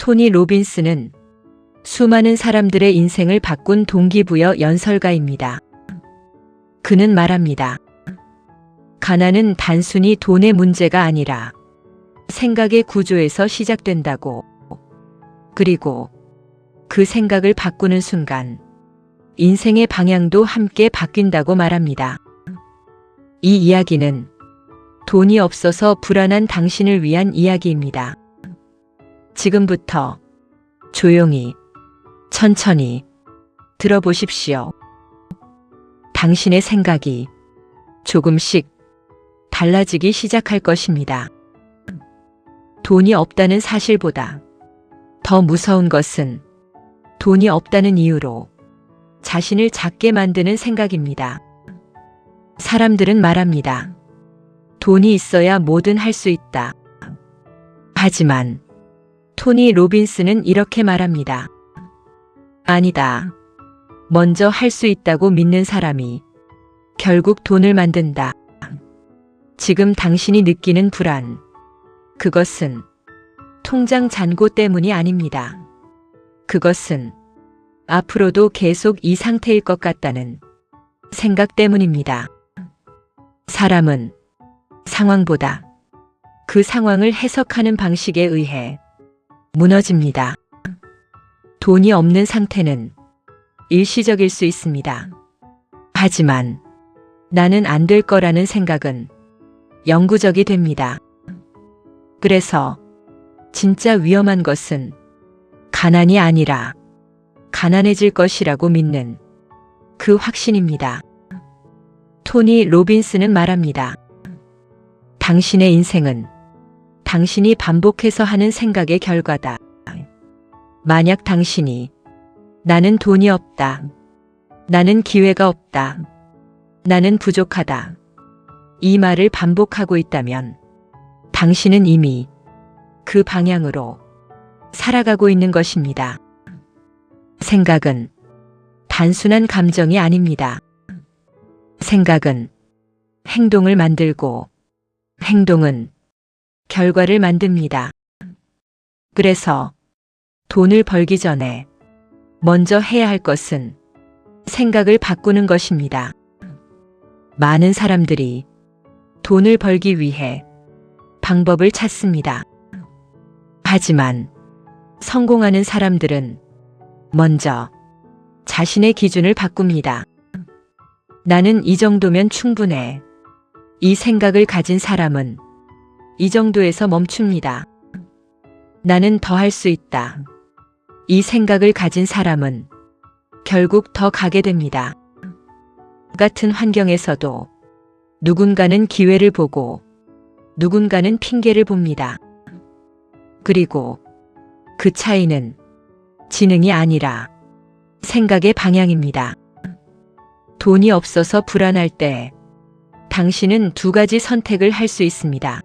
토니 로빈스는 수많은 사람들의 인생을 바꾼 동기부여 연설가입니다. 그는 말합니다. 가난은 단순히 돈의 문제가 아니라 생각의 구조에서 시작된다고. 그리고 그 생각을 바꾸는 순간 인생의 방향도 함께 바뀐다고 말합니다. 이 이야기는 돈이 없어서 불안한 당신을 위한 이야기입니다. 지금부터 조용히, 천천히 들어보십시오. 당신의 생각이 조금씩 달라지기 시작할 것입니다. 돈이 없다는 사실보다 더 무서운 것은 돈이 없다는 이유로 자신을 작게 만드는 생각입니다. 사람들은 말합니다. 돈이 있어야 뭐든 할 수 있다. 하지만 토니 로빈스는 이렇게 말합니다. 아니다. 먼저 할 수 있다고 믿는 사람이 결국 돈을 만든다. 지금 당신이 느끼는 불안, 그것은 통장 잔고 때문이 아닙니다. 그것은 앞으로도 계속 이 상태일 것 같다는 생각 때문입니다. 사람은 상황보다 그 상황을 해석하는 방식에 의해 무너집니다. 돈이 없는 상태는 일시적일 수 있습니다. 하지만 나는 안 될 거라는 생각은 영구적이 됩니다. 그래서 진짜 위험한 것은 가난이 아니라 가난해질 것이라고 믿는 그 확신입니다. 토니 로빈스는 말합니다. 당신의 인생은 당신이 반복해서 하는 생각의 결과다. 만약 당신이 나는 돈이 없다. 나는 기회가 없다. 나는 부족하다. 이 말을 반복하고 있다면 당신은 이미 그 방향으로 살아가고 있는 것입니다. 생각은 단순한 감정이 아닙니다. 생각은 행동을 만들고 행동은 결과를 만듭니다. 그래서 돈을 벌기 전에 먼저 해야 할 것은 생각을 바꾸는 것입니다. 많은 사람들이 돈을 벌기 위해 방법을 찾습니다. 하지만 성공하는 사람들은 먼저 자신의 기준을 바꿉니다. 나는 이 정도면 충분해. 이 생각을 가진 사람은 이 정도에서 멈춥니다. 나는 더 할 수 있다. 이 생각을 가진 사람은 결국 더 가게 됩니다. 같은 환경에서도 누군가는 기회를 보고 누군가는 핑계를 봅니다. 그리고 그 차이는 지능이 아니라 생각의 방향입니다. 돈이 없어서 불안할 때 당신은 두 가지 선택을 할 수 있습니다.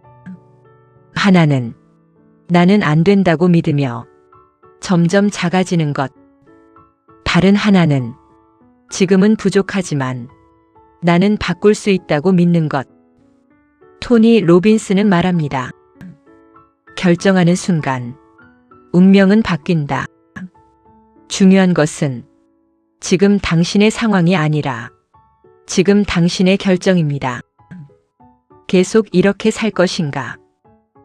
하나는 나는 안 된다고 믿으며 점점 작아지는 것. 다른 하나는 지금은 부족하지만 나는 바꿀 수 있다고 믿는 것. 토니 로빈스는 말합니다. 결정하는 순간 운명은 바뀐다. 중요한 것은 지금 당신의 상황이 아니라 지금 당신의 결정입니다. 계속 이렇게 살 것인가?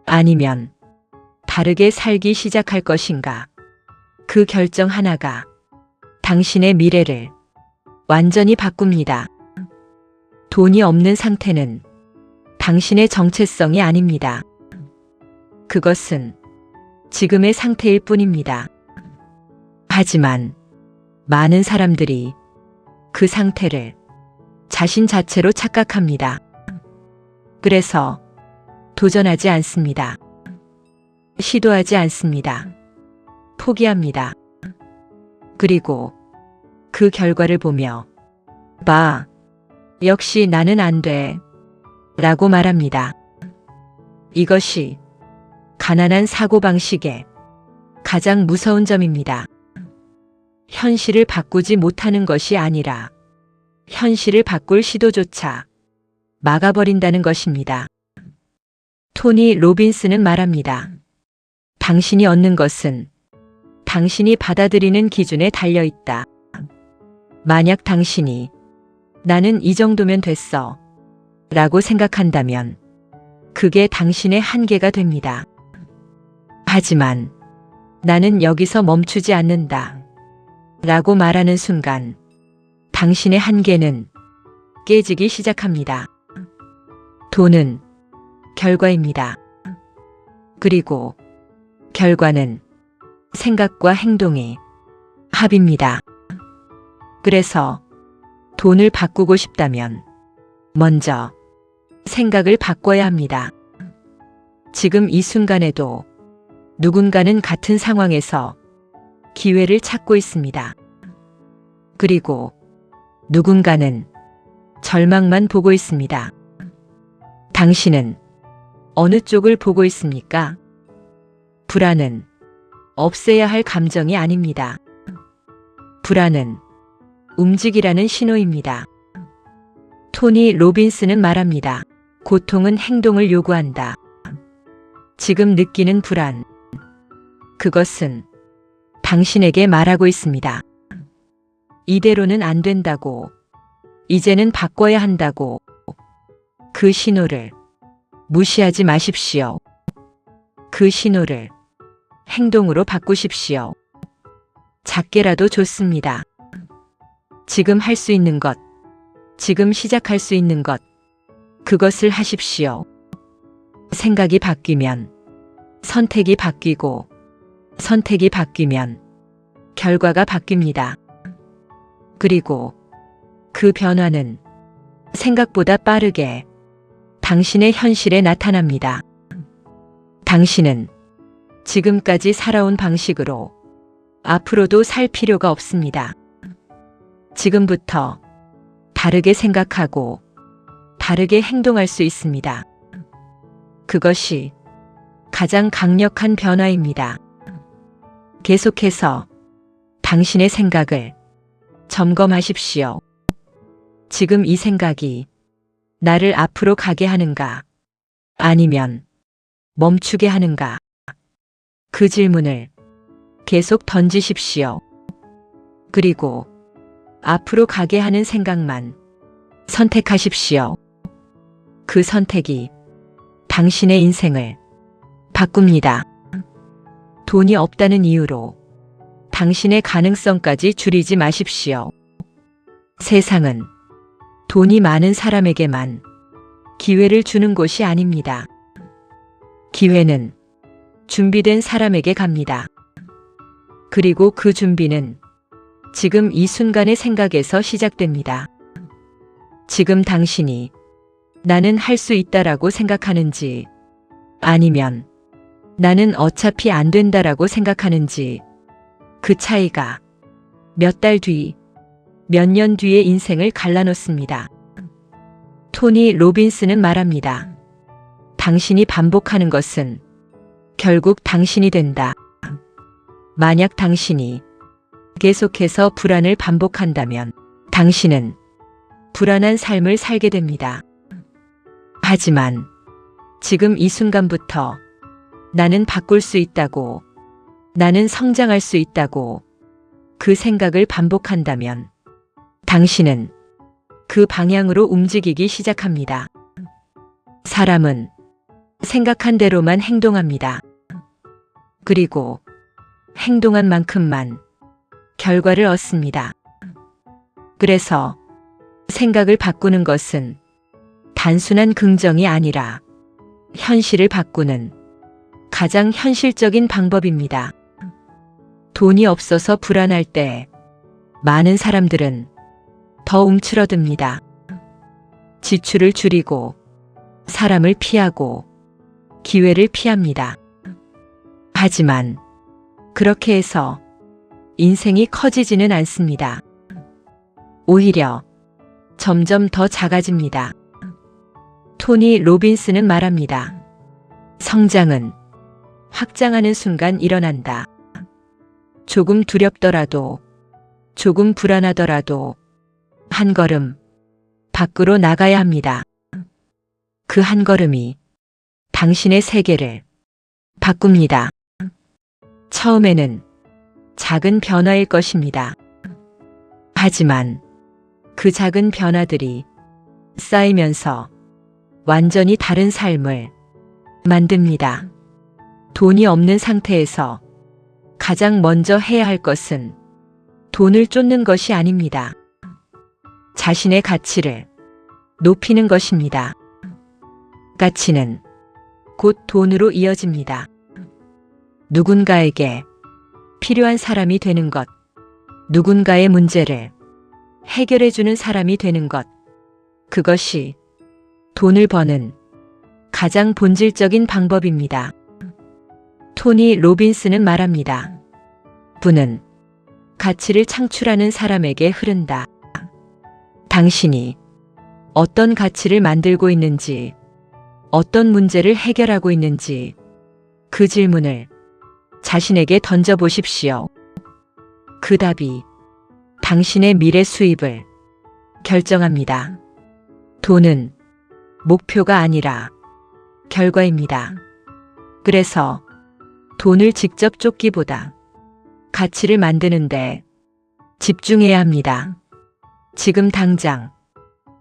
아니면 다르게 살기 시작할 것인가? 그 결정 하나가 당신의 미래를 완전히 바꿉니다. 돈이 없는 상태는 당신의 정체성이 아닙니다. 그것은 지금의 상태일 뿐입니다. 하지만 많은 사람들이 그 상태를 자신 자체로 착각합니다. 그래서 도전하지 않습니다. 시도하지 않습니다. 포기합니다. 그리고 그 결과를 보며 봐, 역시 나는 안 돼. 라고 말합니다. 이것이 가난한 사고방식의 가장 무서운 점입니다. 현실을 바꾸지 못하는 것이 아니라 현실을 바꿀 시도조차 막아버린다는 것입니다. 토니 로빈스는 말합니다. 당신이 얻는 것은 당신이 받아들이는 기준에 달려 있다. 만약 당신이 나는 이 정도면 됐어 라고 생각한다면 그게 당신의 한계가 됩니다. 하지만 나는 여기서 멈추지 않는다 라고 말하는 순간 당신의 한계는 깨지기 시작합니다. 돈은 결과입니다. 그리고 결과는 생각과 행동의 합입니다. 그래서 돈을 바꾸고 싶다면 먼저 생각을 바꿔야 합니다. 지금 이 순간에도 누군가는 같은 상황에서 기회를 찾고 있습니다. 그리고 누군가는 절망만 보고 있습니다. 당신은 어느 쪽을 보고 있습니까? 불안은 없애야 할 감정이 아닙니다. 불안은 움직이라는 신호입니다. 토니 로빈스는 말합니다. 고통은 행동을 요구한다. 지금 느끼는 불안, 그것은 당신에게 말하고 있습니다. 이대로는 안 된다고, 이제는 바꿔야 한다고. 그 신호를 무시하지 마십시오. 그 신호를 행동으로 바꾸십시오. 작게라도 좋습니다. 지금 할 수 있는 것, 지금 시작할 수 있는 것, 그것을 하십시오. 생각이 바뀌면 선택이 바뀌고, 선택이 바뀌면 결과가 바뀝니다. 그리고 그 변화는 생각보다 빠르게 당신의 현실에 나타납니다. 당신은 지금까지 살아온 방식으로 앞으로도 살 필요가 없습니다. 지금부터 다르게 생각하고 다르게 행동할 수 있습니다. 그것이 가장 강력한 변화입니다. 계속해서 당신의 생각을 점검하십시오. 지금 이 생각이 나를 앞으로 가게 하는가? 아니면 멈추게 하는가? 그 질문을 계속 던지십시오. 그리고 앞으로 가게 하는 생각만 선택하십시오. 그 선택이 당신의 인생을 바꿉니다. 돈이 없다는 이유로 당신의 가능성까지 줄이지 마십시오. 세상은 돈이 많은 사람에게만 기회를 주는 곳이 아닙니다. 기회는 준비된 사람에게 갑니다. 그리고 그 준비는 지금 이 순간의 생각에서 시작됩니다. 지금 당신이 나는 할 수 있다라고 생각하는지, 아니면 나는 어차피 안 된다라고 생각하는지, 그 차이가 몇 달 뒤, 몇 년 뒤의 인생을 갈라놓습니다. 토니 로빈스는 말합니다. 당신이 반복하는 것은 결국 당신이 된다. 만약 당신이 계속해서 불안을 반복한다면 당신은 불안한 삶을 살게 됩니다. 하지만 지금 이 순간부터 나는 바꿀 수 있다고, 나는 성장할 수 있다고 그 생각을 반복한다면 당신은 그 방향으로 움직이기 시작합니다. 사람은 생각한 대로만 행동합니다. 그리고 행동한 만큼만 결과를 얻습니다. 그래서 생각을 바꾸는 것은 단순한 긍정이 아니라 현실을 바꾸는 가장 현실적인 방법입니다. 돈이 없어서 불안할 때 많은 사람들은 더 움츠러듭니다. 지출을 줄이고 사람을 피하고 기회를 피합니다. 하지만 그렇게 해서 인생이 커지지는 않습니다. 오히려 점점 더 작아집니다. 토니 로빈스는 말합니다. 성장은 확장하는 순간 일어난다. 조금 두렵더라도, 조금 불안하더라도 한 걸음 밖으로 나가야 합니다. 그 한 걸음이 당신의 세계를 바꿉니다. 처음에는 작은 변화일 것입니다. 하지만 그 작은 변화들이 쌓이면서 완전히 다른 삶을 만듭니다. 돈이 없는 상태에서 가장 먼저 해야 할 것은 돈을 쫓는 것이 아닙니다. 자신의 가치를 높이는 것입니다. 가치는 곧 돈으로 이어집니다. 누군가에게 필요한 사람이 되는 것, 누군가의 문제를 해결해주는 사람이 되는 것, 그것이 돈을 버는 가장 본질적인 방법입니다. 토니 로빈스는 말합니다. 부는 가치를 창출하는 사람에게 흐른다. 당신이 어떤 가치를 만들고 있는지, 어떤 문제를 해결하고 있는지 그 질문을 자신에게 던져보십시오. 그 답이 당신의 미래 수입을 결정합니다. 돈은 목표가 아니라 결과입니다. 그래서 돈을 직접 쫓기보다 가치를 만드는데 집중해야 합니다. 지금 당장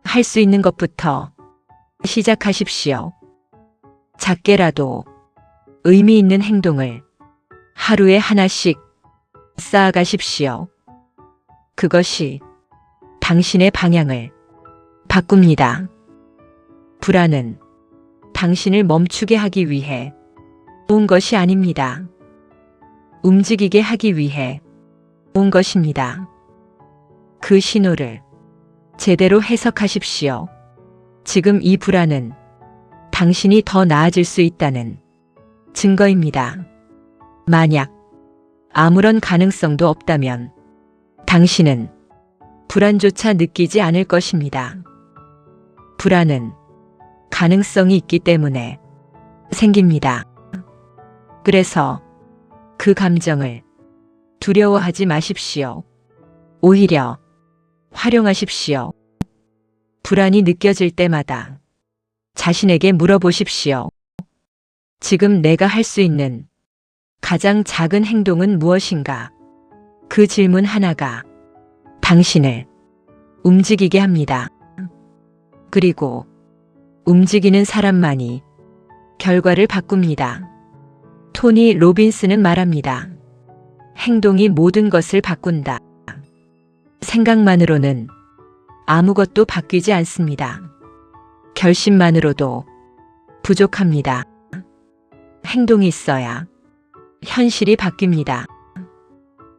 할 수 있는 것부터 시작하십시오. 작게라도 의미 있는 행동을 하루에 하나씩 쌓아가십시오. 그것이 당신의 방향을 바꿉니다. 불안은 당신을 멈추게 하기 위해 온 것이 아닙니다. 움직이게 하기 위해 온 것입니다. 그 신호를 제대로 해석하십시오. 지금 이 불안은 당신이 더 나아질 수 있다는 증거입니다. 만약 아무런 가능성도 없다면 당신은 불안조차 느끼지 않을 것입니다. 불안은 가능성이 있기 때문에 생깁니다. 그래서 그 감정을 두려워하지 마십시오. 오히려 활용하십시오. 불안이 느껴질 때마다 자신에게 물어보십시오. 지금 내가 할 수 있는 가장 작은 행동은 무엇인가? 그 질문 하나가 당신을 움직이게 합니다. 그리고 움직이는 사람만이 결과를 바꿉니다. 토니 로빈스는 말합니다. 행동이 모든 것을 바꾼다. 생각만으로는 아무것도 바뀌지 않습니다. 결심만으로도 부족합니다. 행동이 있어야 현실이 바뀝니다.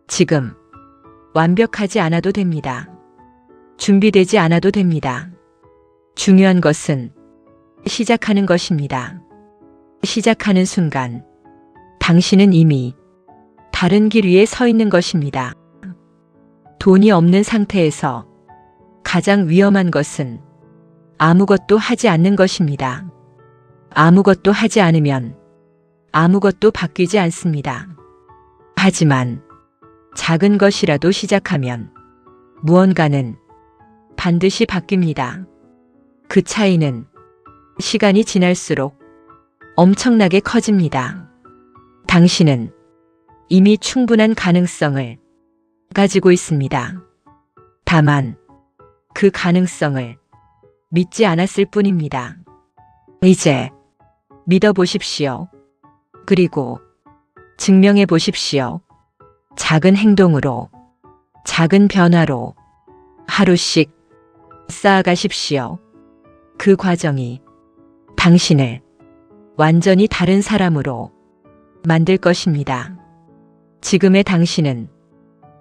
지금 완벽하지 않아도 됩니다. 준비되지 않아도 됩니다. 중요한 것은 시작하는 것입니다. 시작하는 순간 당신은 이미 다른 길 위에 서 있는 것입니다. 돈이 없는 상태에서 가장 위험한 것은 아무것도 하지 않는 것입니다. 아무것도 하지 않으면 아무것도 바뀌지 않습니다. 하지만 작은 것이라도 시작하면 무언가는 반드시 바뀝니다. 그 차이는 시간이 지날수록 엄청나게 커집니다. 당신은 이미 충분한 가능성을 가지고 있습니다. 다만 그 가능성을 믿지 않았을 뿐입니다. 이제 믿어보십시오. 그리고 증명해 보십시오. 작은 행동으로, 작은 변화로 하루씩 쌓아가십시오. 그 과정이 당신을 완전히 다른 사람으로 만들 것입니다. 지금의 당신은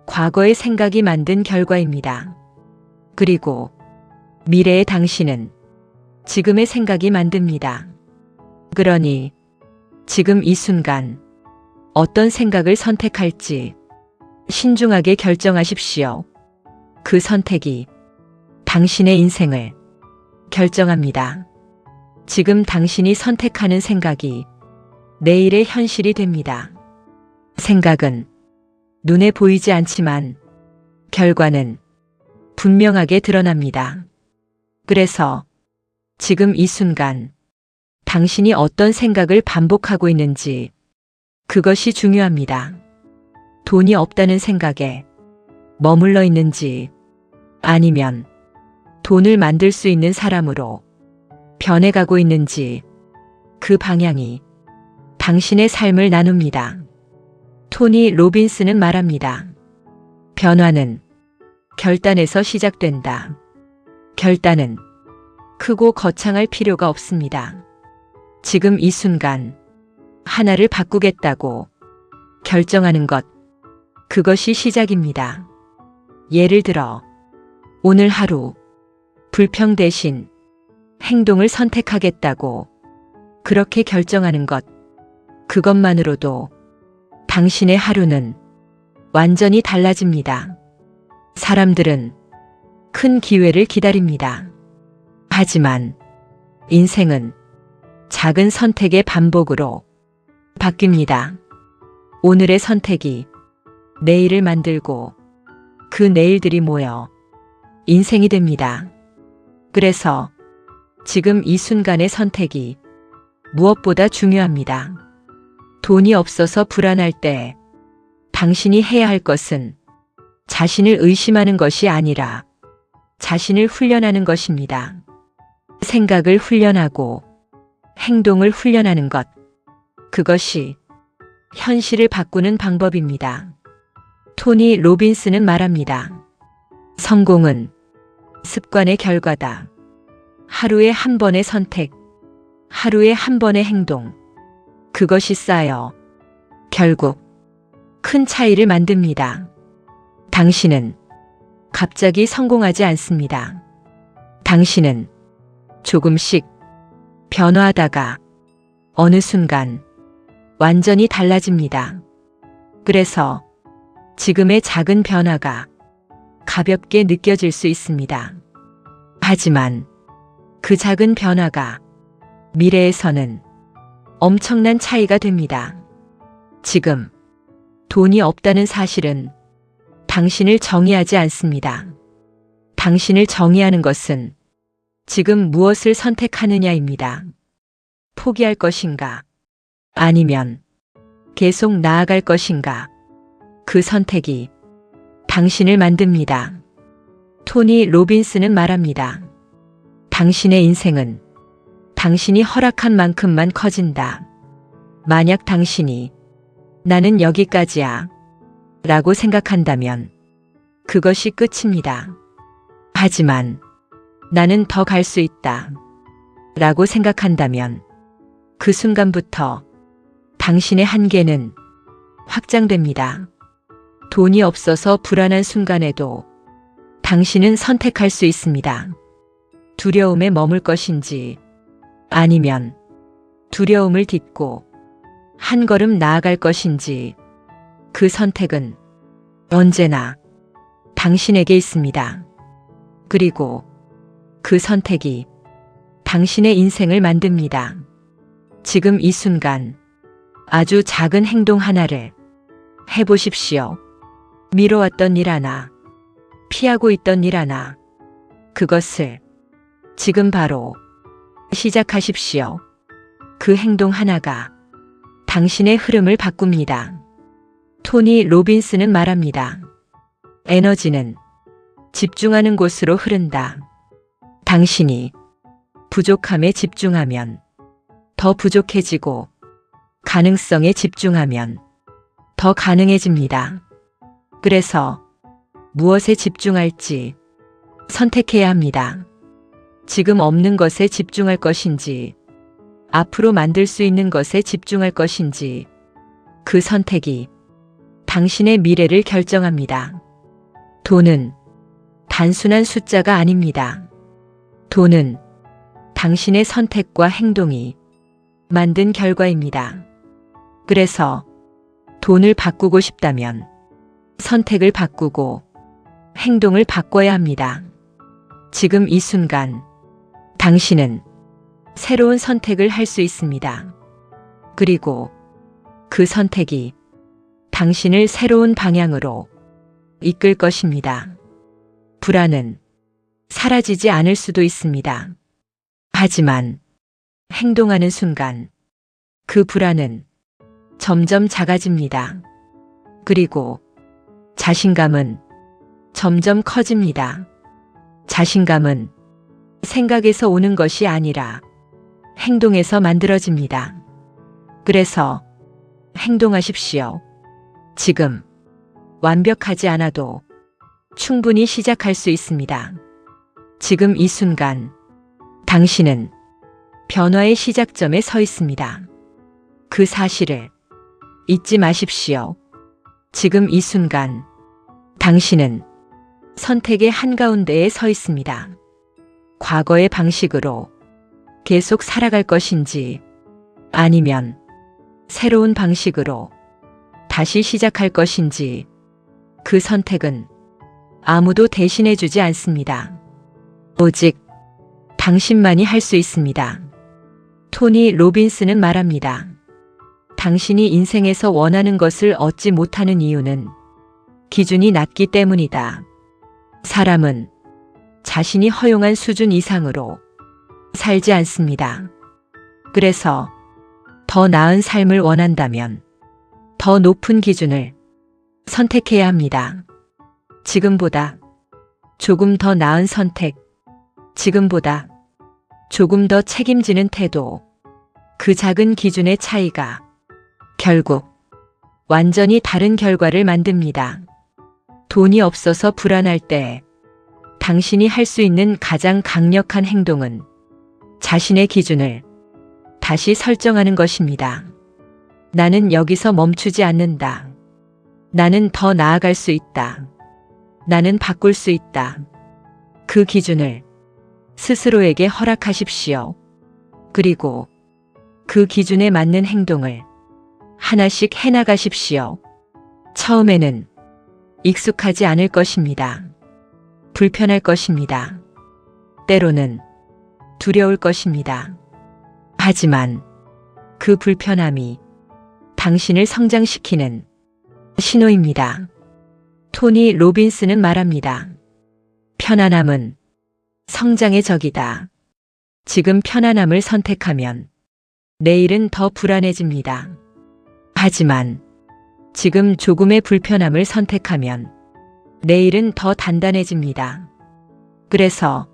과거의 생각이 만든 결과입니다. 그리고 미래의 당신은 지금의 생각이 만듭니다. 그러니 지금 이 순간 어떤 생각을 선택할지 신중하게 결정하십시오. 그 선택이 당신의 인생을 결정합니다. 지금 당신이 선택하는 생각이 내일의 현실이 됩니다. 생각은 눈에 보이지 않지만 결과는 분명하게 드러납니다. 그래서 지금 이 순간 당신이 어떤 생각을 반복하고 있는지 그것이 중요합니다. 돈이 없다는 생각에 머물러 있는지 아니면 돈을 만들 수 있는 사람으로 변해가고 있는지 그 방향이 당신의 삶을 나눕니다. 토니 로빈스는 말합니다. 변화는 결단에서 시작된다. 결단은 크고 거창할 필요가 없습니다. 지금 이 순간 하나를 바꾸겠다고 결정하는 것, 그것이 시작입니다. 예를 들어 오늘 하루 불평 대신 행동을 선택하겠다고 그렇게 결정하는 것, 그것만으로도 당신의 하루는 완전히 달라집니다. 사람들은 큰 기회를 기다립니다. 하지만 인생은 작은 선택의 반복으로 바뀝니다. 오늘의 선택이 내일을 만들고 그 내일들이 모여 인생이 됩니다. 그래서 지금 이 순간의 선택이 무엇보다 중요합니다. 돈이 없어서 불안할 때 당신이 해야 할 것은 자신을 의심하는 것이 아니라 자신을 훈련하는 것입니다. 생각을 훈련하고 행동을 훈련하는 것, 그것이 현실을 바꾸는 방법입니다. 토니 로빈스는 말합니다. 성공은 습관의 결과다. 하루에 한 번의 선택, 하루에 한 번의 행동, 그것이 쌓여 결국 큰 차이를 만듭니다. 당신은 갑자기 성공하지 않습니다. 당신은 조금씩 변화하다가 어느 순간 완전히 달라집니다. 그래서 지금의 작은 변화가 가볍게 느껴질 수 있습니다. 하지만 그 작은 변화가 미래에서는 엄청난 차이가 됩니다. 지금 돈이 없다는 사실은 당신을 정의하지 않습니다. 당신을 정의하는 것은 지금 무엇을 선택하느냐입니다. 포기할 것인가? 아니면 계속 나아갈 것인가? 그 선택이 당신을 만듭니다. 토니 로빈스는 말합니다. 당신의 인생은 당신이 허락한 만큼만 커진다. 만약 당신이 나는 여기까지야 라고 생각한다면 그것이 끝입니다. 하지만 나는 더 갈 수 있다 라고 생각한다면 그 순간부터 당신의 한계는 확장됩니다. 돈이 없어서 불안한 순간에도 당신은 선택할 수 있습니다. 두려움에 머물 것인지 아니면 두려움을 딛고 한 걸음 나아갈 것인지 그 선택은 언제나 당신에게 있습니다. 그리고 그 선택이 당신의 인생을 만듭니다. 지금 이 순간 아주 작은 행동 하나를 해보십시오. 미뤄왔던 일 하나, 피하고 있던 일 하나, 그것을 지금 바로 시작하십시오. 그 행동 하나가 당신의 흐름을 바꿉니다. 토니 로빈스는 말합니다. 에너지는 집중하는 곳으로 흐른다. 당신이 부족함에 집중하면 더 부족해지고 가능성에 집중하면 더 가능해집니다. 그래서 무엇에 집중할지 선택해야 합니다. 지금 없는 것에 집중할 것인지 앞으로 만들 수 있는 것에 집중할 것인지 그 선택이 당신의 미래를 결정합니다. 돈은 단순한 숫자가 아닙니다. 돈은 당신의 선택과 행동이 만든 결과입니다. 그래서 돈을 바꾸고 싶다면 선택을 바꾸고 행동을 바꿔야 합니다. 지금 이 순간 당신은 새로운 선택을 할 수 있습니다. 그리고 그 선택이 당신을 새로운 방향으로 이끌 것입니다. 불안은 사라지지 않을 수도 있습니다. 하지만 행동하는 순간 그 불안은 점점 작아집니다. 그리고 자신감은 점점 커집니다. 자신감은 생각에서 오는 것이 아니라 행동에서 만들어집니다. 그래서 행동하십시오. 지금 완벽하지 않아도 충분히 시작할 수 있습니다. 지금 이 순간 당신은 변화의 시작점에 서 있습니다. 그 사실을 잊지 마십시오. 지금 이 순간 당신은 선택의 한가운데에 서 있습니다. 과거의 방식으로 계속 살아갈 것인지 아니면 새로운 방식으로 다시 시작할 것인지 그 선택은 아무도 대신해 주지 않습니다. 오직 당신만이 할 수 있습니다. 토니 로빈스는 말합니다. 당신이 인생에서 원하는 것을 얻지 못하는 이유는 기준이 낮기 때문이다. 사람은 자신이 허용한 수준 이상으로 살지 않습니다. 그래서 더 나은 삶을 원한다면 더 높은 기준을 선택해야 합니다. 지금보다 조금 더 나은 선택, 지금보다 조금 더 책임지는 태도, 그 작은 기준의 차이가 결국 완전히 다른 결과를 만듭니다. 돈이 없어서 불안할 때 당신이 할 수 있는 가장 강력한 행동은 자신의 기준을 다시 설정하는 것입니다. 나는 여기서 멈추지 않는다. 나는 더 나아갈 수 있다. 나는 바꿀 수 있다. 그 기준을 스스로에게 허락하십시오. 그리고 그 기준에 맞는 행동을 하나씩 해나가십시오. 처음에는 익숙하지 않을 것입니다. 불편할 것입니다. 때로는 두려울 것입니다. 하지만 그 불편함이 당신을 성장시키는 신호입니다. 토니 로빈스는 말합니다. 편안함은 성장의 적이다. 지금 편안함을 선택하면 내일은 더 불안해집니다. 하지만 지금 조금의 불편함을 선택하면 내일은 더 단단해집니다. 그래서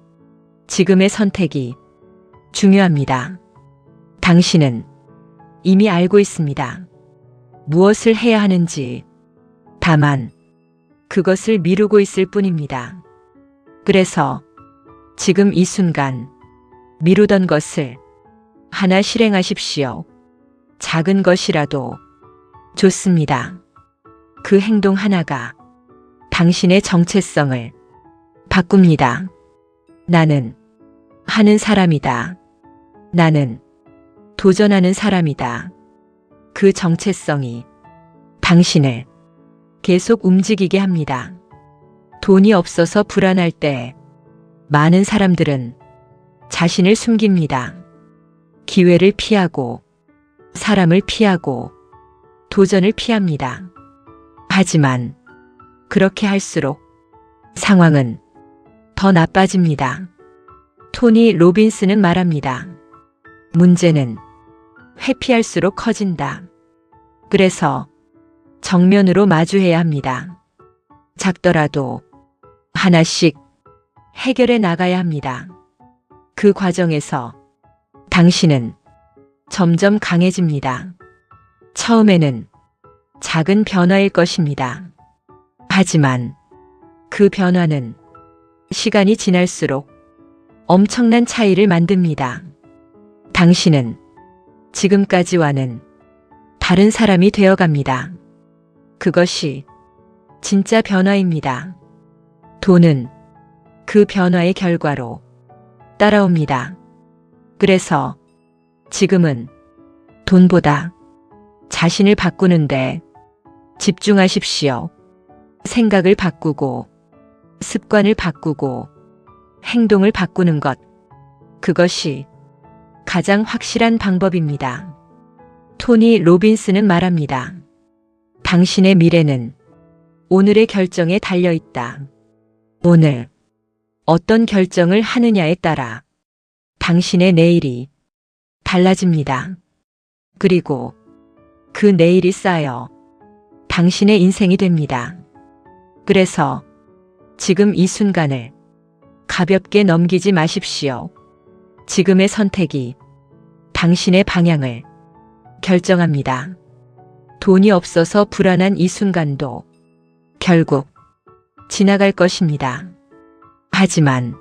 지금의 선택이 중요합니다. 당신은 이미 알고 있습니다. 무엇을 해야 하는지. 다만 그것을 미루고 있을 뿐입니다. 그래서 지금 이 순간 미루던 것을 하나 실행하십시오. 작은 것이라도 좋습니다. 그 행동 하나가 당신의 정체성을 바꿉니다. 나는 하는 사람이다. 나는 도전하는 사람이다. 그 정체성이 당신을 계속 움직이게 합니다. 돈이 없어서 불안할 때 많은 사람들은 자신을 숨깁니다. 기회를 피하고 사람을 피하고 도전을 피합니다. 하지만 그렇게 할수록 상황은 더 나빠집니다. 토니 로빈스는 말합니다. 문제는 회피할수록 커진다. 그래서 정면으로 마주해야 합니다. 작더라도 하나씩 해결해 나가야 합니다. 그 과정에서 당신은 점점 강해집니다. 처음에는 작은 변화일 것입니다. 하지만 그 변화는 시간이 지날수록 엄청난 차이를 만듭니다. 당신은 지금까지와는 다른 사람이 되어갑니다. 그것이 진짜 변화입니다. 돈은 그 변화의 결과로 따라옵니다. 그래서 지금은 돈보다 자신을 바꾸는데 집중하십시오. 생각을 바꾸고 습관을 바꾸고 행동을 바꾸는 것. 그것이 가장 확실한 방법입니다. 토니 로빈스는 말합니다. 당신의 미래는 오늘의 결정에 달려 있다. 오늘 어떤 결정을 하느냐에 따라 당신의 내일이 달라집니다. 그리고 그 내일이 쌓여 당신의 인생이 됩니다. 그래서 지금 이 순간을 가볍게 넘기지 마십시오. 지금의 선택이 당신의 방향을 결정합니다. 돈이 없어서 불안한 이 순간도 결국 지나갈 것입니다. 하지만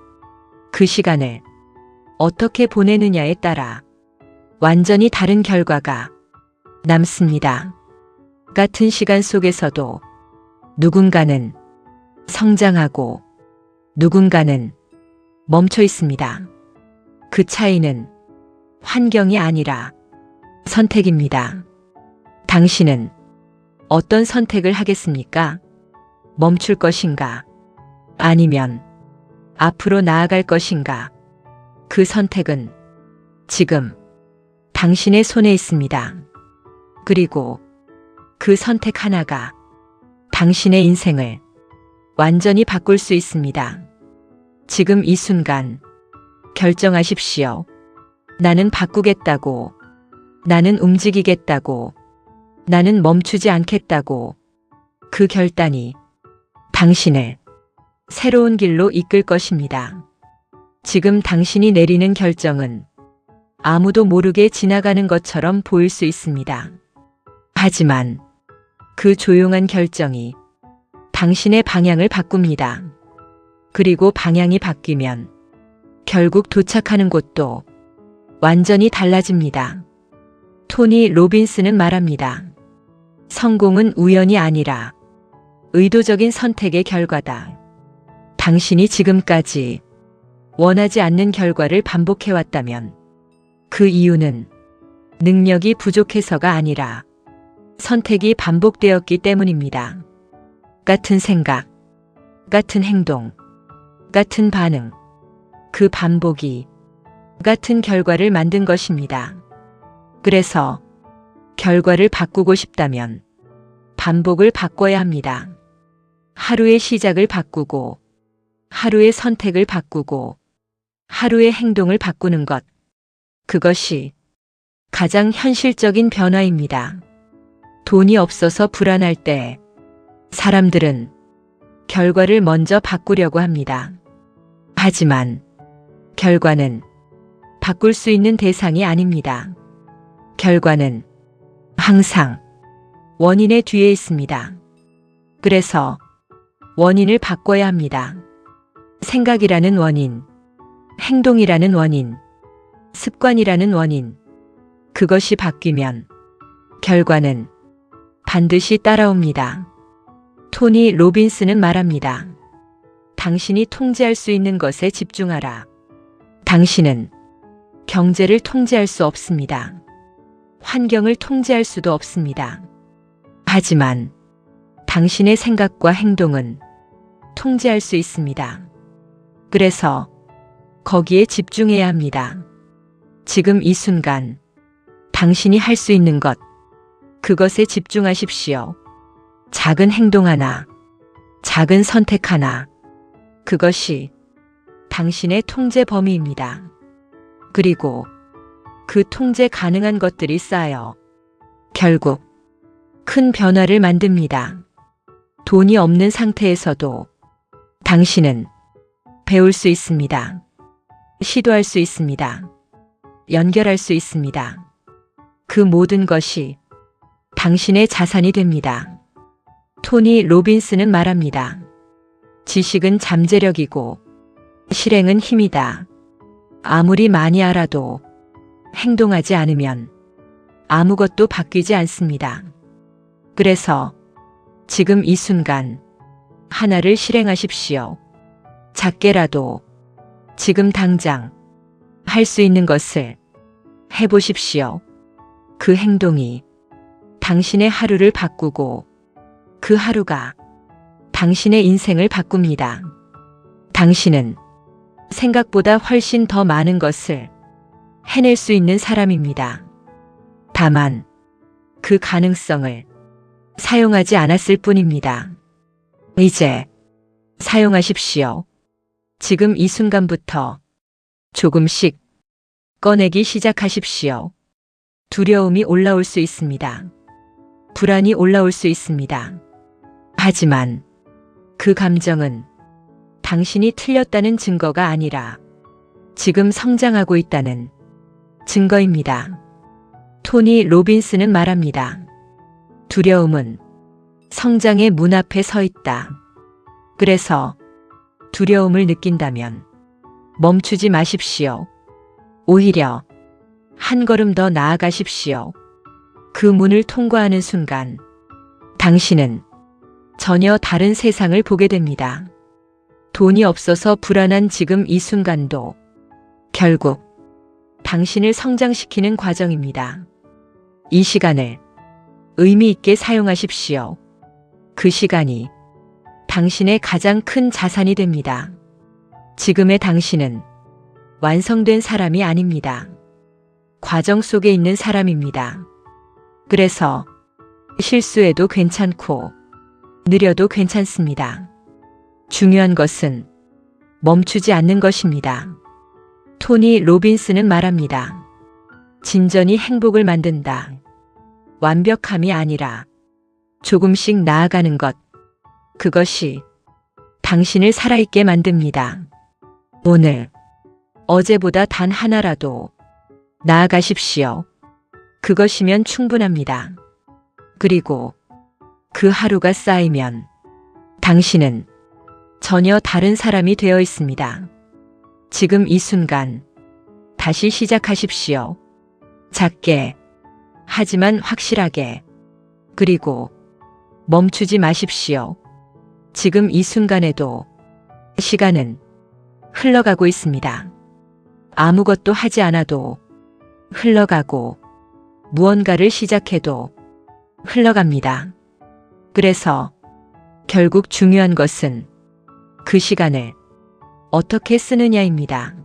그 시간을 어떻게 보내느냐에 따라 완전히 다른 결과가 남습니다. 같은 시간 속에서도 누군가는 성장하고 누군가는 멈춰 있습니다. 그 차이는 환경이 아니라 선택입니다. 당신은 어떤 선택을 하겠습니까? 멈출 것인가? 아니면 앞으로 나아갈 것인가? 그 선택은 지금 당신의 손에 있습니다. 그리고 그 선택 하나가 당신의 인생을 완전히 바꿀 수 있습니다. 지금 이 순간 결정하십시오. 나는 바꾸겠다고, 나는 움직이겠다고, 나는 멈추지 않겠다고. 그 결단이 당신을 새로운 길로 이끌 것입니다. 지금 당신이 내리는 결정은 아무도 모르게 지나가는 것처럼 보일 수 있습니다. 하지만 그 조용한 결정이 당신의 방향을 바꿉니다. 그리고 방향이 바뀌면 결국 도착하는 곳도 완전히 달라집니다. 토니 로빈스는 말합니다. 성공은 우연이 아니라 의도적인 선택의 결과다. 당신이 지금까지 원하지 않는 결과를 반복해왔다면 그 이유는 능력이 부족해서가 아니라 선택이 반복되었기 때문입니다. 같은 생각, 같은 행동, 같은 반응, 그 반복이 같은 결과를 만든 것입니다. 그래서 결과를 바꾸고 싶다면 반복을 바꿔야 합니다. 하루의 시작을 바꾸고, 하루의 선택을 바꾸고, 하루의 행동을 바꾸는 것. 그것이 가장 현실적인 변화입니다. 돈이 없어서 불안할 때 사람들은 결과를 먼저 바꾸려고 합니다. 하지만 결과는 바꿀 수 있는 대상이 아닙니다. 결과는 항상 원인의 뒤에 있습니다. 그래서 원인을 바꿔야 합니다. 생각이라는 원인, 행동이라는 원인, 습관이라는 원인. 그것이 바뀌면 결과는 반드시 따라옵니다. 토니 로빈스는 말합니다. 당신이 통제할 수 있는 것에 집중하라. 당신은 경제를 통제할 수 없습니다. 환경을 통제할 수도 없습니다. 하지만 당신의 생각과 행동은 통제할 수 있습니다. 그래서 거기에 집중해야 합니다. 지금 이 순간 당신이 할 수 있는 것, 그것에 집중하십시오. 작은 행동 하나, 작은 선택 하나, 그것이 당신의 통제 범위입니다. 그리고 그 통제 가능한 것들이 쌓여 결국 큰 변화를 만듭니다. 돈이 없는 상태에서도 당신은 배울 수 있습니다. 시도할 수 있습니다. 연결할 수 있습니다. 그 모든 것이 당신의 자산이 됩니다. 토니 로빈스는 말합니다. 지식은 잠재력이고 실행은 힘이다. 아무리 많이 알아도 행동하지 않으면 아무것도 바뀌지 않습니다. 그래서 지금 이 순간 하나를 실행하십시오. 작게라도 지금 당장 할 수 있는 것을 해보십시오. 그 행동이 당신의 하루를 바꾸고 그 하루가 당신의 인생을 바꿉니다. 당신은 생각보다 훨씬 더 많은 것을 해낼 수 있는 사람입니다. 다만 그 가능성을 사용하지 않았을 뿐입니다. 이제 사용하십시오. 지금 이 순간부터 조금씩 꺼내기 시작하십시오. 두려움이 올라올 수 있습니다. 불안이 올라올 수 있습니다. 하지만 그 감정은 당신이 틀렸다는 증거가 아니라 지금 성장하고 있다는 증거입니다. 토니 로빈스는 말합니다. 두려움은 성장의 문 앞에 서 있다. 그래서 두려움을 느낀다면 멈추지 마십시오. 오히려 한 걸음 더 나아가십시오. 그 문을 통과하는 순간 당신은 전혀 다른 세상을 보게 됩니다. 돈이 없어서 불안한 지금 이 순간도 결국 당신을 성장시키는 과정입니다. 이 시간을 의미 있게 사용하십시오. 그 시간이 당신의 가장 큰 자산이 됩니다. 지금의 당신은 완성된 사람이 아닙니다. 과정 속에 있는 사람입니다. 그래서 실수해도 괜찮고 느려도 괜찮습니다. 중요한 것은 멈추지 않는 것입니다. 토니 로빈스는 말합니다. 진전이 행복을 만든다. 완벽함이 아니라 조금씩 나아가는 것. 그것이 당신을 살아있게 만듭니다. 오늘, 어제보다 단 하나라도 나아가십시오. 그것이면 충분합니다. 그리고 그 하루가 쌓이면 당신은 전혀 다른 사람이 되어 있습니다. 지금 이 순간 다시 시작하십시오. 작게, 하지만 확실하게. 그리고 멈추지 마십시오. 지금 이 순간에도 시간은 흘러가고 있습니다. 아무것도 하지 않아도 흘러가고 무언가를 시작해도 흘러갑니다. 그래서 결국 중요한 것은 그 시간을 어떻게 쓰느냐입니다.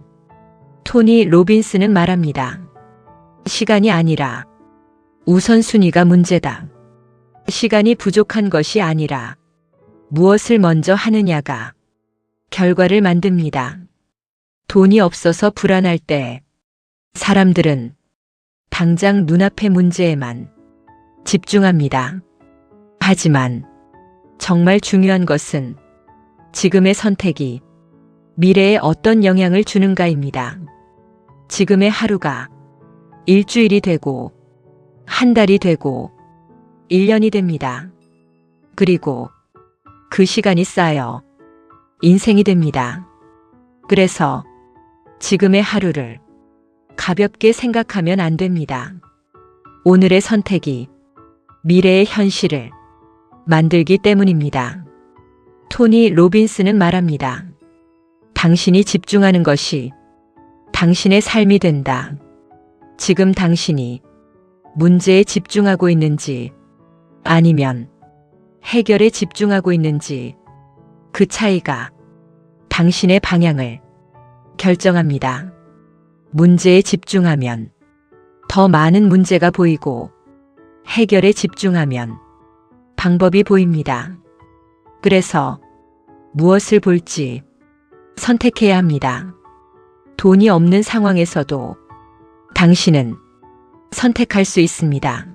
토니 로빈스는 말합니다. 시간이 아니라 우선순위가 문제다. 시간이 부족한 것이 아니라 무엇을 먼저 하느냐가 결과를 만듭니다. 돈이 없어서 불안할 때 사람들은 당장 눈앞의 문제에만 집중합니다. 하지만 정말 중요한 것은 지금의 선택이 미래에 어떤 영향을 주는가입니다. 지금의 하루가 일주일이 되고 한 달이 되고 1년이 됩니다. 그리고 그 시간이 쌓여 인생이 됩니다. 그래서 지금의 하루를 가볍게 생각하면 안 됩니다. 오늘의 선택이 미래의 현실을 만들기 때문입니다. 토니 로빈스는 말합니다. 당신이 집중하는 것이 당신의 삶이 된다. 지금 당신이 문제에 집중하고 있는지 아니면 해결에 집중하고 있는지 그 차이가 당신의 방향을 결정합니다. 문제에 집중하면 더 많은 문제가 보이고 해결에 집중하면 방법이 보입니다. 그래서 무엇을 볼지 선택해야 합니다. 돈이 없는 상황에서도 당신은 선택할 수 있습니다.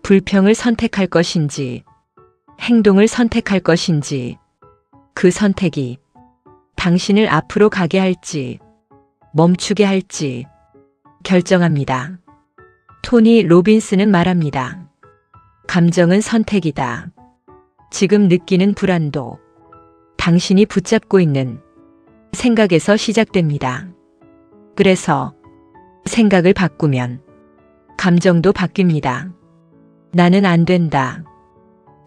불평을 선택할 것인지 행동을 선택할 것인지 그 선택이 당신을 앞으로 가게 할지 멈추게 할지 결정합니다. 토니 로빈스는 말합니다. 감정은 선택이다. 지금 느끼는 불안도 당신이 붙잡고 있는 생각에서 시작됩니다. 그래서 생각을 바꾸면 감정도 바뀝니다. 나는 안 된다.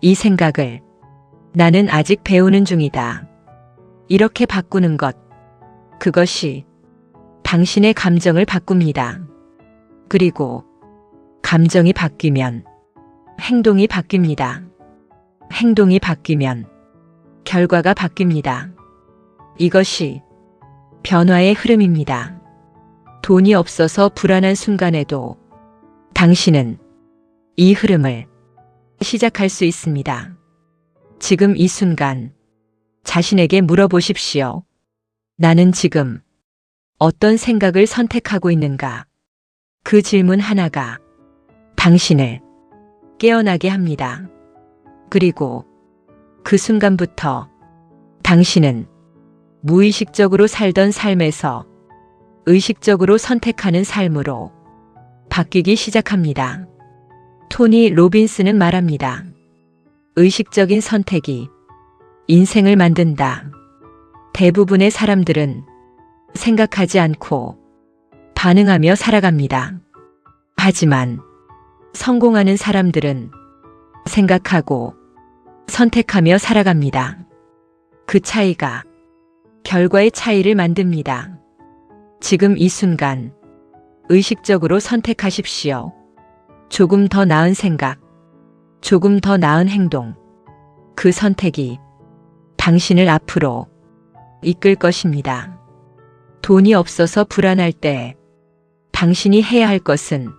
이 생각을 나는 아직 배우는 중이다. 이렇게 바꾸는 것, 그것이 당신의 감정을 바꿉니다. 그리고 감정이 바뀌면 행동이 바뀝니다. 행동이 바뀌면 결과가 바뀝니다. 이것이 변화의 흐름입니다. 돈이 없어서 불안한 순간에도 당신은 이 흐름을 시작할 수 있습니다. 지금 이 순간 자신에게 물어보십시오. 나는 지금 어떤 생각을 선택하고 있는가? 그 질문 하나가 당신을 깨어나게 합니다. 그리고 그 순간부터 당신은 무의식적으로 살던 삶에서 의식적으로 선택하는 삶으로 바뀌기 시작합니다. 토니 로빈스는 말합니다. 의식적인 선택이 인생을 만든다. 대부분의 사람들은 생각하지 않고 반응하며 살아갑니다. 하지만 성공하는 사람들은 생각하고 선택하며 살아갑니다. 그 차이가 결과의 차이를 만듭니다. 지금 이 순간 의식적으로 선택하십시오. 조금 더 나은 생각, 조금 더 나은 행동. 그 선택이 당신을 앞으로 이끌 것입니다. 돈이 없어서 불안할 때 당신이 해야 할 것은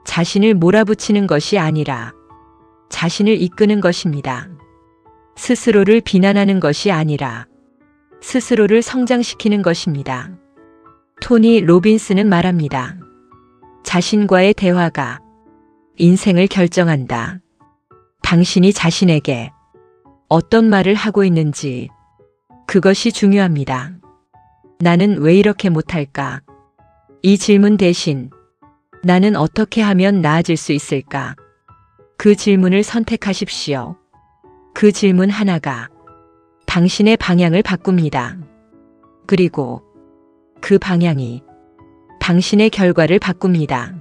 자신을 몰아붙이는 것이 아니라 자신을 이끄는 것입니다. 스스로를 비난하는 것이 아니라 스스로를 성장시키는 것입니다. 토니 로빈스는 말합니다. 자신과의 대화가 인생을 결정한다. 당신이 자신에게 어떤 말을 하고 있는지 그것이 중요합니다. 나는 왜 이렇게 못할까? 이 질문 대신 나는 어떻게 하면 나아질 수 있을까? 그 질문을 선택하십시오. 그 질문 하나가 당신의 방향을 바꿉니다. 그리고 그 방향이 당신의 결과를 바꿉니다.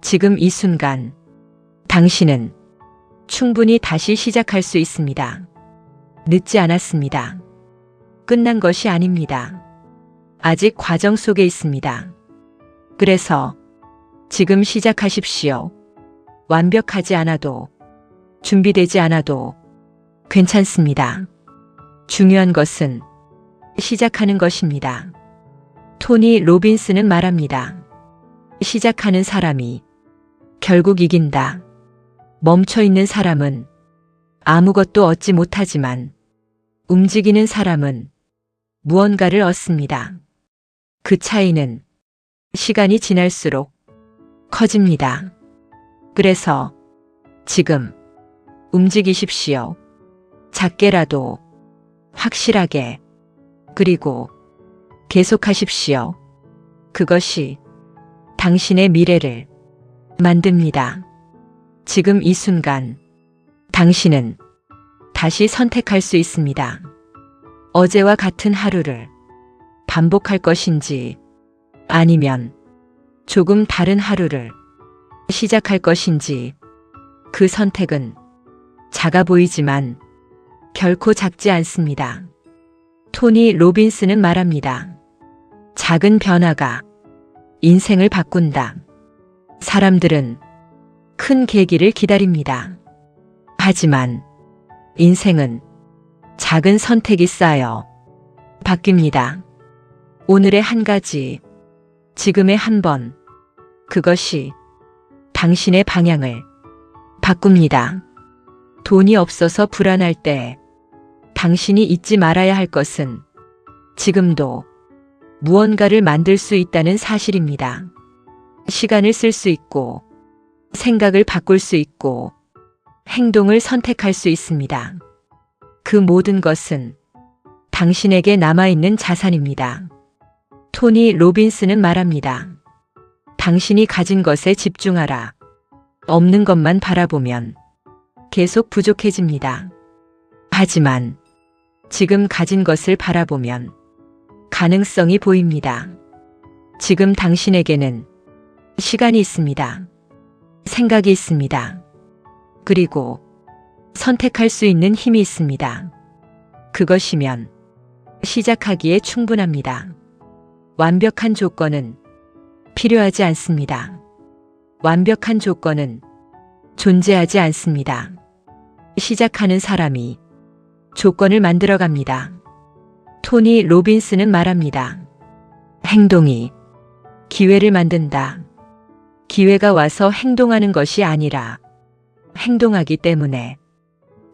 지금 이 순간 당신은 충분히 다시 시작할 수 있습니다. 늦지 않았습니다. 끝난 것이 아닙니다. 아직 과정 속에 있습니다. 그래서 지금 시작하십시오. 완벽하지 않아도, 준비되지 않아도 괜찮습니다. 중요한 것은 시작하는 것입니다. 토니 로빈스는 말합니다. 시작하는 사람이 결국 이긴다. 멈춰 있는 사람은 아무것도 얻지 못하지만 움직이는 사람은 무언가를 얻습니다. 그 차이는 시간이 지날수록 커집니다. 그래서 지금 움직이십시오. 작게라도 확실하게 그리고 계속하십시오. 그것이 당신의 미래를 만듭니다. 지금 이 순간 당신은 다시 선택할 수 있습니다. 어제와 같은 하루를 반복할 것인지 아니면 조금 다른 하루를 시작할 것인지 그 선택은 작아 보이지만 결코 작지 않습니다. 토니 로빈스는 말합니다. 작은 변화가 인생을 바꾼다. 사람들은 큰 계기를 기다립니다. 하지만 인생은 작은 선택이 쌓여 바뀝니다. 오늘의 한 가지, 지금의 한 번, 그것이 당신의 방향을 바꿉니다. 돈이 없어서 불안할 때 당신이 잊지 말아야 할 것은 지금도 무언가를 만들 수 있다는 사실입니다. 시간을 쓸 수 있고, 생각을 바꿀 수 있고, 행동을 선택할 수 있습니다. 그 모든 것은 당신에게 남아있는 자산입니다. 토니 로빈스는 말합니다. 당신이 가진 것에 집중하라. 없는 것만 바라보면 계속 부족해집니다. 하지만 지금 가진 것을 바라보면 가능성이 보입니다. 지금 당신에게는 시간이 있습니다. 생각이 있습니다. 그리고 선택할 수 있는 힘이 있습니다. 그것이면 시작하기에 충분합니다. 완벽한 조건은 필요하지 않습니다. 완벽한 조건은 존재하지 않습니다. 시작하는 사람이 조건을 만들어갑니다. 토니 로빈스는 말합니다. 행동이 기회를 만든다. 기회가 와서 행동하는 것이 아니라 행동하기 때문에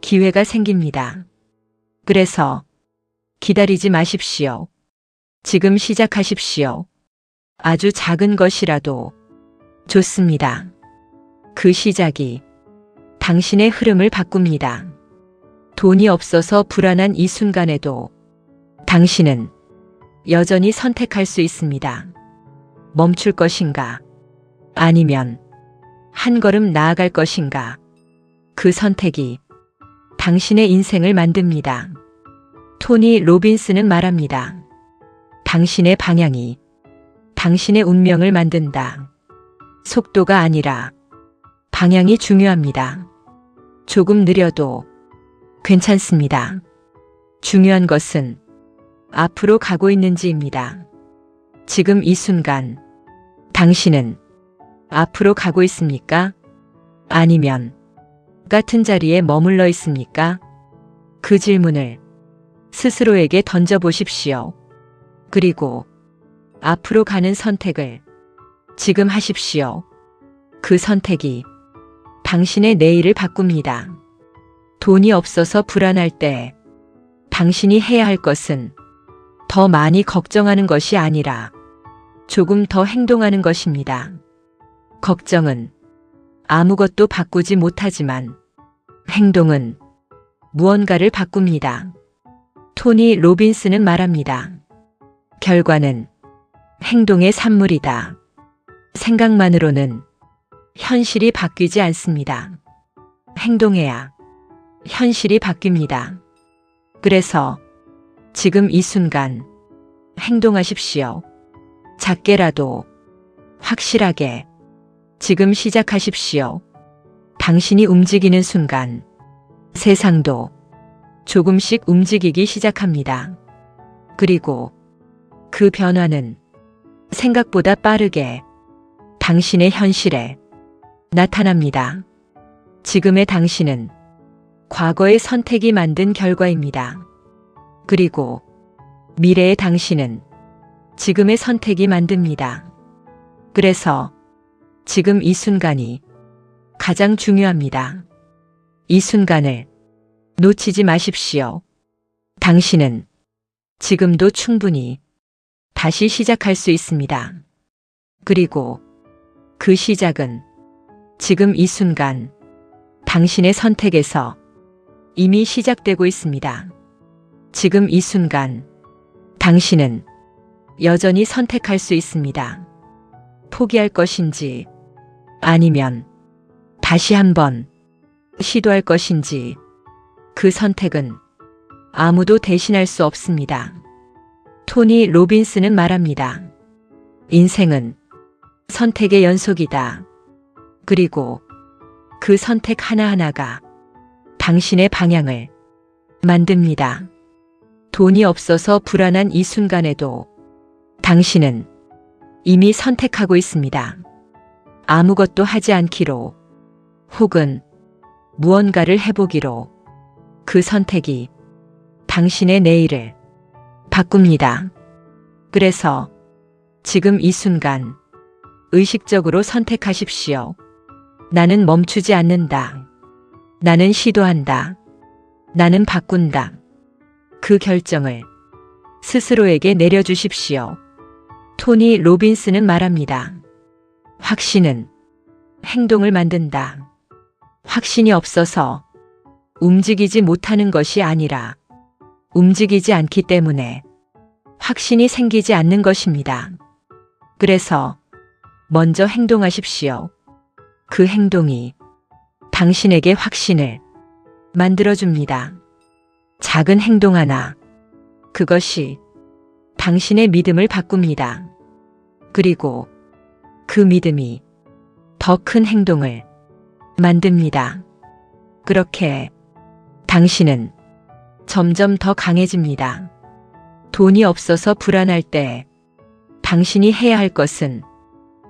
기회가 생깁니다. 그래서 기다리지 마십시오. 지금 시작하십시오. 아주 작은 것이라도 좋습니다. 그 시작이 당신의 흐름을 바꿉니다. 돈이 없어서 불안한 이 순간에도 당신은 여전히 선택할 수 있습니다. 멈출 것인가? 아니면 한 걸음 나아갈 것인가? 그 선택이 당신의 인생을 만듭니다. 토니 로빈스는 말합니다. 당신의 방향이 당신의 운명을 만든다. 속도가 아니라 방향이 중요합니다. 조금 느려도 괜찮습니다. 중요한 것은 앞으로 가고 있는지입니다. 지금 이 순간 당신은 앞으로 가고 있습니까? 아니면 같은 자리에 머물러 있습니까? 그 질문을 스스로에게 던져보십시오. 그리고 앞으로 가는 선택을 지금 하십시오. 그 선택이 당신의 내일을 바꿉니다. 돈이 없어서 불안할 때 당신이 해야 할 것은 더 많이 걱정하는 것이 아니라 조금 더 행동하는 것입니다. 걱정은 아무것도 바꾸지 못하지만 행동은 무언가를 바꿉니다. 토니 로빈스는 말합니다. 결과는 행동의 산물이다. 생각만으로는 현실이 바뀌지 않습니다. 행동해야 현실이 바뀝니다. 그래서 지금 이 순간 행동하십시오. 작게라도 확실하게 지금 시작하십시오. 당신이 움직이는 순간 세상도 조금씩 움직이기 시작합니다. 그리고 그 변화는 생각보다 빠르게 당신의 현실에 나타납니다. 지금의 당신은 과거의 선택이 만든 결과입니다. 그리고 미래의 당신은 지금의 선택이 만듭니다. 그래서 지금 이 순간이 가장 중요합니다. 이 순간을 놓치지 마십시오. 당신은 지금도 충분히 다시 시작할 수 있습니다. 그리고 그 시작은 지금 이 순간 당신의 선택에서 이미 시작되고 있습니다. 지금 이 순간 당신은 여전히 선택할 수 있습니다. 포기할 것인지 아니면 다시 한번 시도할 것인지 그 선택은 아무도 대신할 수 없습니다. 토니 로빈스는 말합니다. 인생은 선택의 연속이다. 그리고 그 선택 하나하나가 당신의 방향을 만듭니다. 돈이 없어서 불안한 이 순간에도 당신은 이미 선택하고 있습니다. 아무것도 하지 않기로 혹은 무언가를 해보기로 그 선택이 당신의 내일을 바꿉니다. 그래서 지금 이 순간 의식적으로 선택하십시오. 나는 멈추지 않는다. 나는 시도한다. 나는 바꾼다. 그 결정을 스스로에게 내려주십시오. 토니 로빈스는 말합니다. 확신은 행동을 만든다. 확신이 없어서 움직이지 못하는 것이 아니라 움직이지 않기 때문에 확신이 생기지 않는 것입니다. 그래서 먼저 행동하십시오. 그 행동이 당신에게 확신을 만들어줍니다. 작은 행동 하나, 그것이 당신의 믿음을 바꿉니다. 그리고 그 믿음이 더 큰 행동을 만듭니다. 그렇게 당신은 점점 더 강해집니다. 돈이 없어서 불안할 때 당신이 해야 할 것은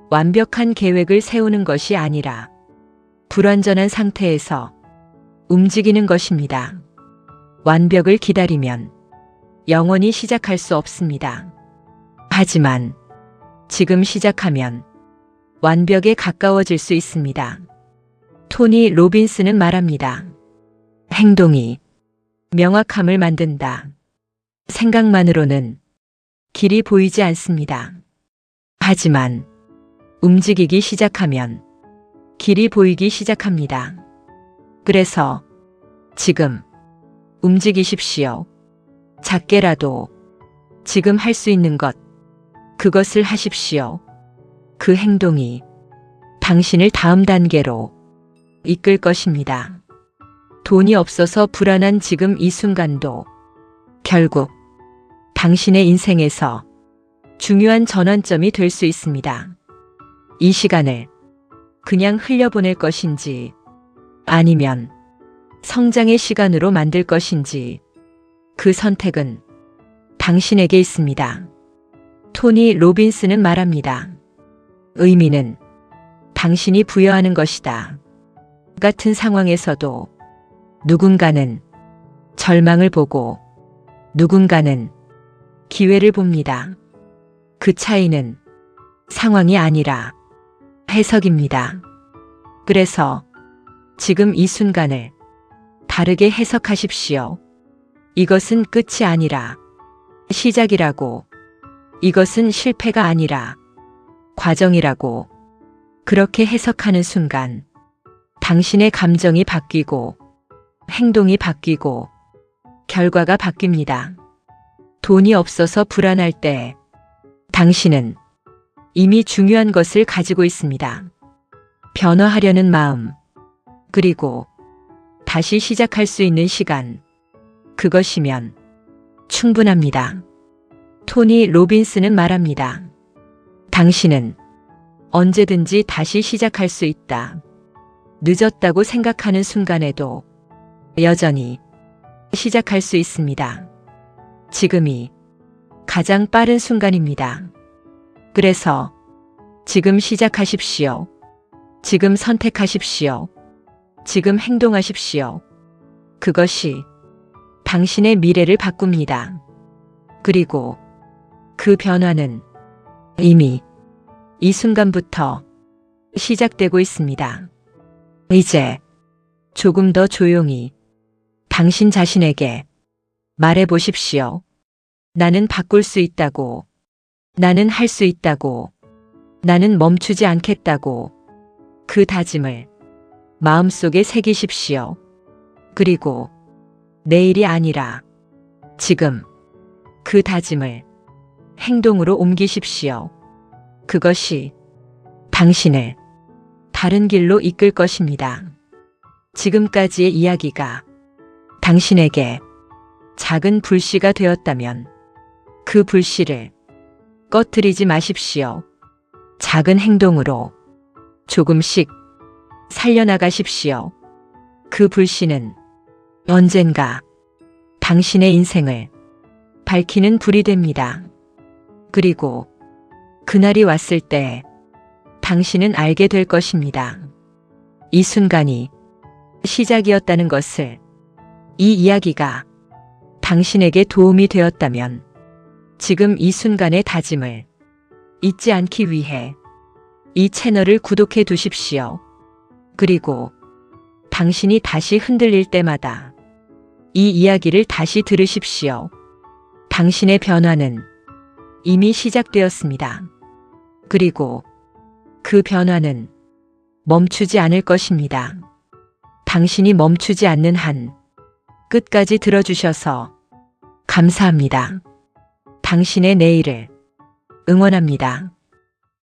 완벽한 계획을 세우는 것이 아니라 불완전한 상태에서 움직이는 것입니다. 완벽을 기다리면 영원히 시작할 수 없습니다. 하지만 지금 시작하면 완벽에 가까워질 수 있습니다. 토니 로빈스는 말합니다. 행동이 명확함을 만든다. 생각만으로는 길이 보이지 않습니다. 하지만 움직이기 시작하면 길이 보이기 시작합니다. 그래서 지금 움직이십시오. 작게라도 지금 할 수 있는 것, 그것을 하십시오. 그 행동이 당신을 다음 단계로 이끌 것입니다. 돈이 없어서 불안한 지금 이 순간도 결국 당신의 인생에서 중요한 전환점이 될 수 있습니다. 이 시간을 그냥 흘려보낼 것인지 아니면 성장의 시간으로 만들 것인지 그 선택은 당신에게 있습니다. 토니 로빈스는 말합니다. 의미는 당신이 부여하는 것이다. 같은 상황에서도 누군가는 절망을 보고 누군가는 기회를 봅니다. 그 차이는 상황이 아니라 해석입니다. 그래서 지금 이 순간을 다르게 해석하십시오. 이것은 끝이 아니라 시작이라고, 이것은 실패가 아니라 과정이라고, 그렇게 해석하는 순간 당신의 감정이 바뀌고 행동이 바뀌고 결과가 바뀝니다. 돈이 없어서 불안할 때 당신은 이미 중요한 것을 가지고 있습니다. 변화하려는 마음, 그리고 다시 시작할 수 있는 시간, 그것이면 충분합니다. 토니 로빈스는 말합니다. 당신은 언제든지 다시 시작할 수 있다. 늦었다고 생각하는 순간에도 여전히 시작할 수 있습니다. 지금이 가장 빠른 순간입니다. 그래서 지금 시작하십시오. 지금 선택하십시오. 지금 행동하십시오. 그것이 당신의 미래를 바꿉니다. 그리고 그 변화는 이미 이 순간부터 시작되고 있습니다. 이제 조금 더 조용히 당신 자신에게 말해 보십시오. 나는 바꿀 수 있다고. 나는 할 수 있다고. 나는 멈추지 않겠다고. 그 다짐을 마음속에 새기십시오. 그리고 내일이 아니라 지금 그 다짐을 행동으로 옮기십시오. 그것이 당신을 다른 길로 이끌 것입니다. 지금까지의 이야기가 당신에게 작은 불씨가 되었다면 그 불씨를 꺼뜨리지 마십시오. 작은 행동으로 조금씩 살려나가십시오. 그 불씨는 언젠가 당신의 인생을 밝히는 불이 됩니다. 그리고 그날이 왔을 때 당신은 알게 될 것입니다. 이 순간이 시작이었다는 것을. 이 이야기가 당신에게 도움이 되었다면 지금 이 순간의 다짐을 잊지 않기 위해 이 채널을 구독해 두십시오. 그리고 당신이 다시 흔들릴 때마다 이 이야기를 다시 들으십시오. 당신의 변화는 이미 시작되었습니다. 그리고 그 변화는 멈추지 않을 것입니다. 당신이 멈추지 않는 한 끝까지 들어주셔서 감사합니다. 당신의 내일을 응원합니다.